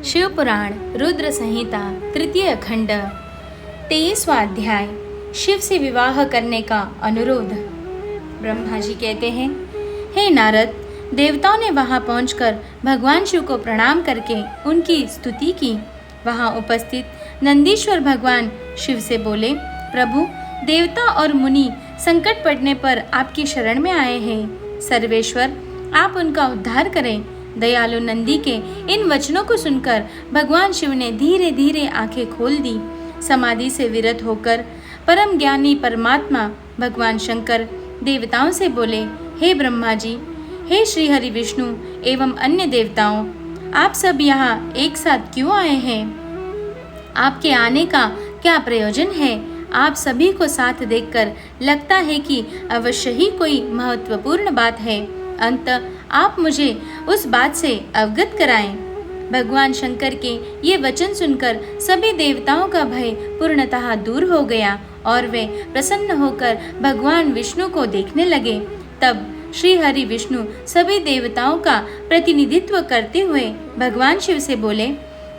शिव पुराण रुद्र संहिता तृतीय खंड 23वां अध्याय शिव से विवाह करने का अनुरोध। ब्रह्मा जी कहते हैं, हे नारद, देवताओं ने वहां पहुंचकर भगवान शिव को प्रणाम करके उनकी स्तुति की। वहां उपस्थित नंदीश्वर भगवान शिव से बोले, प्रभु, देवता और मुनि संकट पड़ने पर आपकी शरण में आए हैं। सर्वेश्वर, आप उनका उद्धार करें। दयालु नंदी के इन वचनों को सुनकर भगवान शिव ने धीरे धीरे आंखें खोल दी। समाधि से विरत होकर परम ज्ञानी परमात्मा भगवान शंकर देवताओं से बोले, हे ब्रह्मा जी, हे श्री हरि विष्णु एवं अन्य देवताओं, आप सब यहाँ एक साथ क्यों आए हैं? आपके आने का क्या प्रयोजन है? आप सभी को साथ देखकर लगता है कि अवश्य ही कोई महत्वपूर्ण बात है। अंत आप मुझे उस बात से अवगत कराएं। भगवान शंकर के ये वचन सुनकर सभी देवताओं का भय पूर्णतः दूर हो गया और वे प्रसन्न होकर भगवान विष्णु को देखने लगे। तब श्री हरि विष्णु सभी देवताओं का प्रतिनिधित्व करते हुए भगवान शिव से बोले,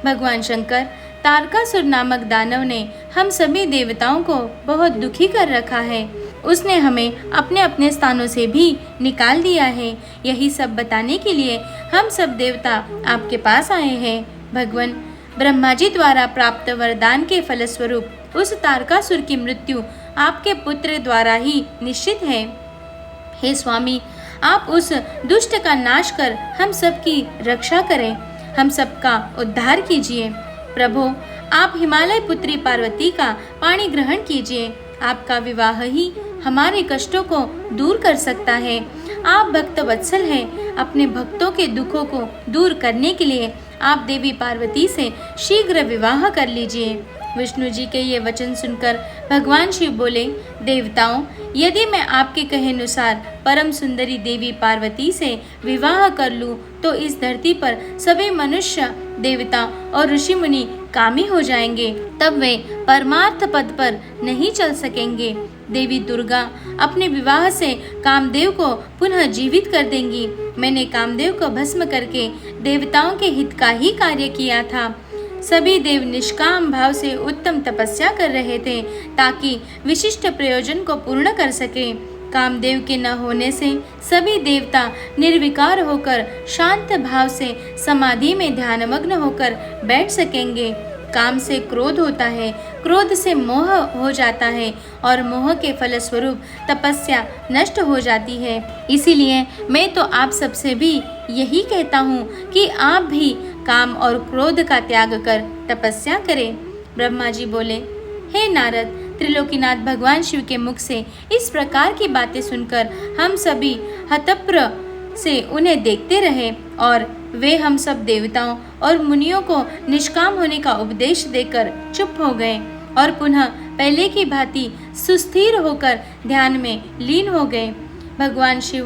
भगवान शंकर, तारकासुर नामक दानव ने हम सभी देवताओं को बहुत दुखी कर रखा है। उसने हमें अपने अपने स्थानों से भी निकाल दिया है। यही सब बताने के लिए हम सब देवता आपके पास आए हैं। भगवान ब्रह्मा जी द्वारा प्राप्त वरदान के फलस्वरूप उस तारकासुर की मृत्यु आपके पुत्र द्वारा ही निश्चित है। हे स्वामी, आप उस दुष्ट का नाश कर हम सबकी रक्षा करें, हम सबका उद्धार कीजिए। प्रभु, आप हिमालय पुत्री पार्वती का पाणी ग्रहण कीजिए। आपका विवाह ही हमारे कष्टों को दूर कर सकता है। आप भक्त वत्सल हैं। अपने भक्तों के दुखों को दूर करने के लिए आप देवी पार्वती से शीघ्र विवाह कर लीजिए। विष्णु जी के ये वचन सुनकर भगवान शिव बोले, देवताओं, यदि मैं आपके कहे अनुसार परम सुंदरी देवी पार्वती से विवाह कर लूं तो इस धरती पर सभी मनुष्य, देवता और ऋषि मुनि कामी हो जाएंगे। तब वे परमार्थ पद पर नहीं चल सकेंगे। देवी दुर्गा अपने विवाह से कामदेव को पुनः जीवित कर देंगी। मैंने कामदेव को भस्म करके देवताओं के हित का ही कार्य किया था। सभी देव निष्काम भाव से उत्तम तपस्या कर रहे थे ताकि विशिष्ट प्रयोजन को पूर्ण कर सके। कामदेव के न होने से सभी देवता निर्विकार होकर शांत भाव से समाधि में ध्यानमग्न होकर बैठ सकेंगे। काम से क्रोध होता है, क्रोध से मोह हो जाता है और मोह के फलस्वरूप तपस्या नष्ट हो जाती है। इसीलिए मैं तो आप सबसे भी यही कहता हूँ कि आप भी काम और क्रोध का त्याग कर तपस्या करें। ब्रह्मा जी बोले, हे नारद, त्रिलोकीनाथ भगवान शिव के मुख से इस प्रकार की बातें सुनकर हम सभी हतप्रभ से उन्हें देखते रहे और वे हम सब देवताओं और मुनियों को निष्काम होने का उपदेश देकर चुप हो गए और पुनः पहले की भांति सुस्थिर होकर ध्यान में लीन हो गए। भगवान शिव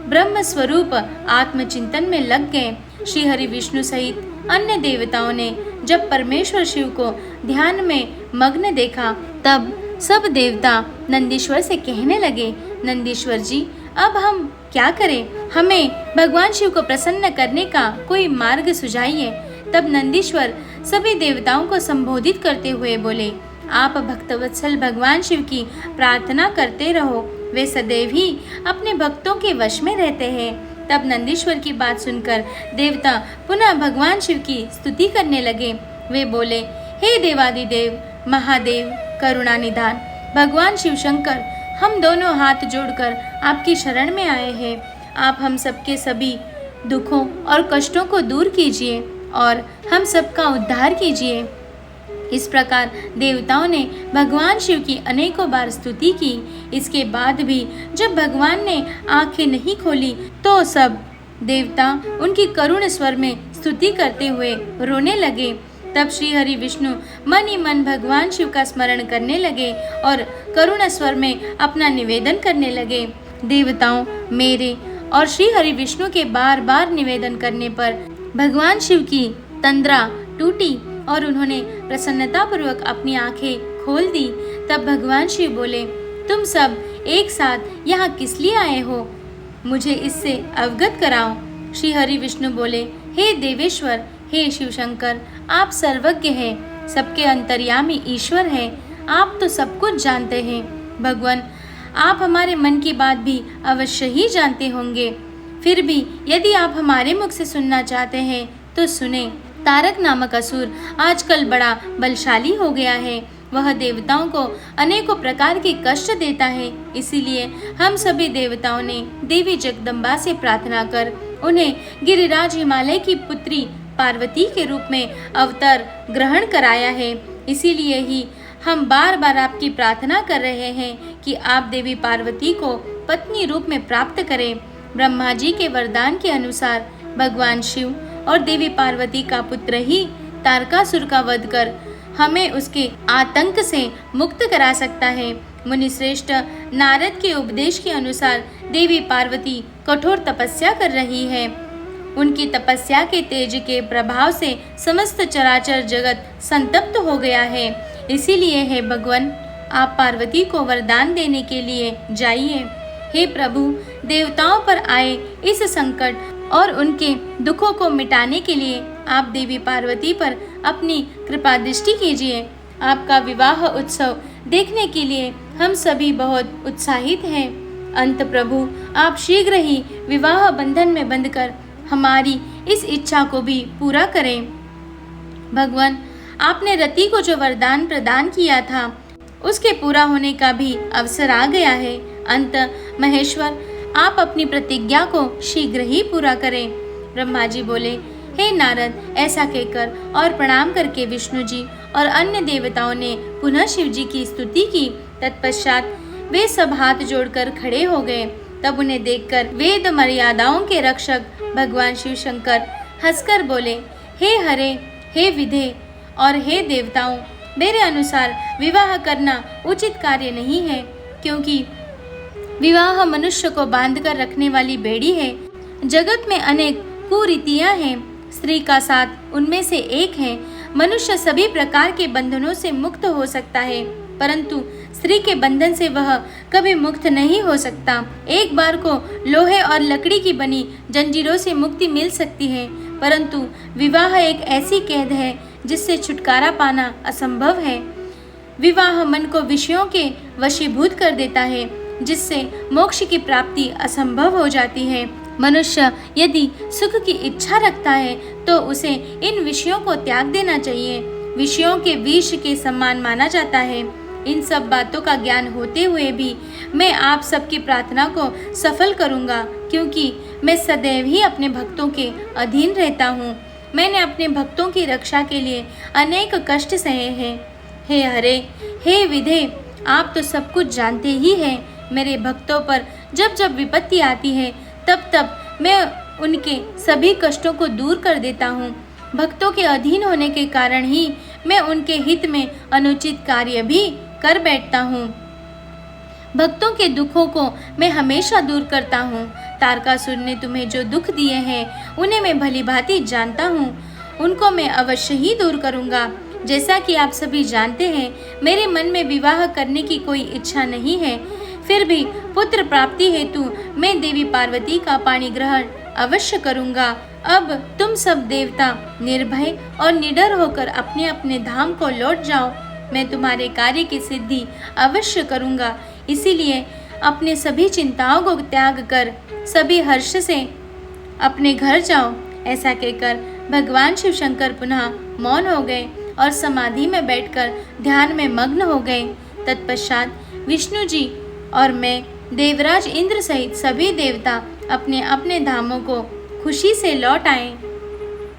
ब्रह्म स्वरूप आत्मचिंतन में लग गए। श्री हरि विष्णु सहित अन्य देवताओं ने जब परमेश्वर शिव को ध्यान में मग्न देखा तब सब देवता नंदीश्वर से कहने लगे, नंदीश्वर जी, अब हम क्या करें? हमें भगवान शिव को प्रसन्न करने का कोई मार्ग सुझाइए। तब नंदीश्वर सभी देवताओं को संबोधित करते हुए बोले, आप भक्तवत्सल भगवान शिव की प्रार्थना करते रहो, वे सदैव ही अपने भक्तों के वश में रहते हैं। तब नंदीश्वर की बात सुनकर देवता पुनः भगवान शिव की स्तुति करने लगे। वे बोले, हे देवादिदेव महादेव करुणा निधान भगवान शिव शंकर, हम दोनों हाथ जोड़कर आपकी शरण में आए हैं। आप हम सबके सभी दुखों और कष्टों को दूर कीजिए और हम सबका उद्धार कीजिए। इस प्रकार देवताओं ने भगवान शिव की अनेकों बार स्तुति की। इसके बाद भी जब भगवान ने आंखें नहीं खोली तो सब देवता उनकी करुण स्वर में स्तुति करते हुए रोने लगे। तब श्री हरि विष्णु मन ही मन भगवान शिव का स्मरण करने लगे और करुण स्वर में अपना निवेदन करने लगे। देवताओं, मेरे और श्री हरि विष्णु के बार बार निवेदन करने पर भगवान शिव की तंद्रा टूटी और उन्होंने प्रसन्नतापूर्वक अपनी आंखें खोल दी। तब भगवान शिव बोले, तुम सब एक साथ यहाँ किस लिए आए हो? मुझे इससे अवगत कराओ। श्री हरि विष्णु बोले, हे देवेश्वर, हे शिव शंकर, आप सर्वज्ञ हैं, सबके अंतर्यामी ईश्वर हैं, आप तो सब कुछ जानते हैं। भगवान, आप हमारे मन की बात भी अवश्य ही जानते होंगे, फिर भी यदि आप हमारे मुख से सुनना चाहते हैं तो सुने। तारक नामक असुर आजकल बड़ा बलशाली हो गया है, वह देवताओं को अनेकों प्रकार के कष्ट देता है। इसीलिए हम सभी देवताओं ने देवी जगदम्बा से प्रार्थना कर उन्हें गिरिराज हिमालय की पुत्री पार्वती के रूप में अवतार ग्रहण कराया है। इसीलिए ही हम बार बार आपकी प्रार्थना कर रहे हैं कि आप देवी पार्वती को पत्नी रूप में प्राप्त करें। ब्रह्मा जी के वरदान के अनुसार भगवान शिव और देवी पार्वती का पुत्र ही तारकासुर का वध कर हमें उसके आतंक से मुक्त करा सकता है। मुनि श्रेष्ठ नारद के उपदेश के अनुसार देवी पार्वती कठोर तपस्या कर रही है। उनकी तपस्या के तेज के प्रभाव से समस्त चराचर जगत संतप्त हो गया है। इसीलिए हे भगवान, आप पार्वती को वरदान देने के लिए जाइए। हे प्रभु, देवताओं पर आए इस संकट और उनके दुखों को मिटाने के लिए आप देवी पार्वती पर अपनी कृपा दृष्टि कीजिए। आपका विवाह उत्सव देखने के लिए हम सभी बहुत उत्साहित हैं। अंत प्रभु, आप शीघ्र ही विवाह बंधन में बंधकर हमारी इस इच्छा को भी पूरा करें। भगवान, आपने रति को जो वरदान प्रदान किया था उसके पूरा होने का भी अवसर आ गया है। अंत महेश्वर, आप अपनी प्रतिज्ञा को शीघ्र ही पूरा करें। ब्रह्मा जी बोले, हे नारद, ऐसा कहकर और प्रणाम करके विष्णु जी और अन्य देवताओं ने पुनः शिव जी की स्तुति की। तत्पश्चात वे सब हाथ जोड़कर खड़े हो गए। तब उन्हें देखकर वेद मर्यादाओं के रक्षक भगवान शिव शंकर हंसकर बोले, हे हरे, हे विधे और हे देवताओं, मेरे अनुसार विवाह करना उचित कार्य नहीं है, क्योंकि विवाह मनुष्य को बांधकर रखने वाली बेड़ी है। जगत में अनेक कुरीतियां हैं, स्त्री का साथ उनमें से एक है। मनुष्य सभी प्रकार के बंधनों से मुक्त हो सकता है, परंतु स्त्री के बंधन से वह कभी मुक्त नहीं हो सकता। एक बार को लोहे और लकड़ी की बनी जंजीरों से मुक्ति मिल सकती है, परंतु विवाह एक ऐसी कैद है जिससे छुटकारा पाना असंभव है। विवाह मन को विषयों के वशीभूत कर देता है, जिससे मोक्ष की प्राप्ति असंभव हो जाती है। मनुष्य यदि सुख की इच्छा रखता है तो उसे इन विषयों को त्याग देना चाहिए। विषयों के विष के समान माना जाता है। इन सब बातों का ज्ञान होते हुए भी मैं आप सबकी प्रार्थना को सफल करूंगा, क्योंकि मैं सदैव ही अपने भक्तों के अधीन रहता हूँ। मैंने अपने भक्तों की रक्षा के लिए अनेक कष्ट सहे हैं। हे हरे, हे विधे, आप तो सब कुछ जानते ही हैं। मेरे भक्तों पर जब जब विपत्ति आती है तब तब मैं उनके सभी कष्टों को दूर कर देता हूँ। भक्तों के अधीन होने के कारण ही मैं उनके हित में अनुचित कार्य भी कर बैठता हूँ। भक्तों के दुखों को मैं हमेशा दूर करता हूँ। तारकासुर ने तुम्हें जो दुख दिए हैं उन्हें मैं भली भांति जानता हूँ, उनको मैं अवश्य ही दूर करूँगा। जैसा कि आप सभी जानते हैं, मेरे मन में विवाह करने की कोई इच्छा नहीं है, फिर भी पुत्र प्राप्ति हेतु मैं देवी पार्वती का पाणी ग्रहण अवश्य करूँगा। अब तुम सब देवता निर्भय और निडर होकर अपने अपने धाम को लौट जाओ। मैं तुम्हारे कार्य की सिद्धि अवश्य करूँगा। इसीलिए अपने सभी चिंताओं को त्याग कर सभी हर्ष से अपने घर जाओ। ऐसा कहकर भगवान शिव शंकर पुनः मौन हो गए और समाधि में बैठकर ध्यान में मग्न हो गए। तत्पश्चात विष्णु जी और मैं, देवराज इंद्र सहित सभी देवता अपने अपने धामों को खुशी से लौट आए।